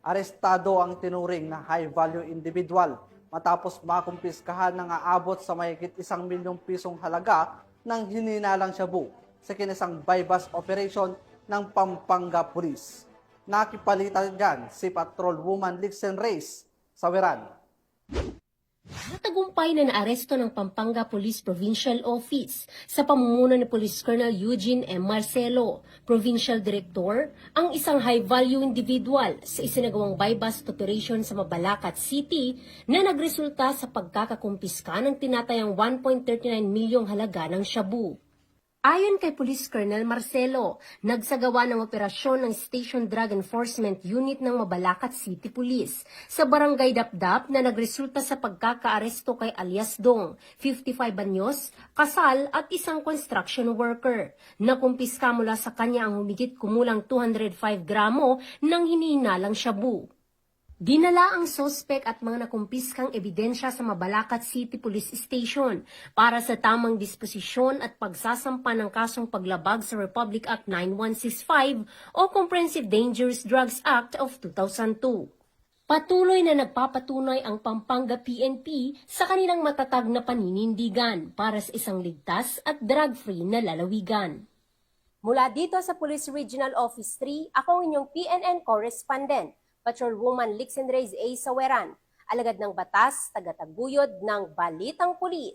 Arestado ang tinuring na high-value individual matapos makumpiskahan ng aabot sa mahigit 1 milyong pisong halaga ng hininalang shabu sa kinisang bypass operation ng Pampanga Police. Nakipalitan dyan si Patrolwoman Lixen Reyes sa Weran. Matagumpay na naaresto ng Pampanga Police Provincial Office sa pamumuno ni Police Colonel Eugene M. Marcelo, Provincial Director, ang isang high-value individual sa isinagawang buy-bust operation sa Mabalacat City na nagresulta sa pagkakakumpiska ng tinatayang 1.39 milyong halaga ng shabu. Ayon kay Police Colonel Marcelo, nagsagawa ng operasyon ng Station Drug Enforcement Unit ng Mabalacat City Police sa Barangay Dapdap na nagresulta sa pagkakaaresto kay alias Dong, 55 anyos, kasal at isang construction worker. Nakumpiska mula sa kanya ang humigit kumulang 205 gramo ng hinihinalang shabu. Dinala ang sospek at mga nakumpiskang ebidensya sa Mabalacat City Police Station para sa tamang disposisyon at pagsasampa ng kasong paglabag sa Republic Act 9165 o Comprehensive Dangerous Drugs Act of 2002. Patuloy na nagpapatunay ang Pampanga PNP sa kanilang matatag na paninindigan para sa isang ligtas at drug-free na lalawigan. Mula dito sa Police Regional Office 3, ako ang inyong PNN correspondent, Patrolwoman Lixen Reyes A. Saweran, alagad ng batas, tagataguyod ng Balitang Pulis.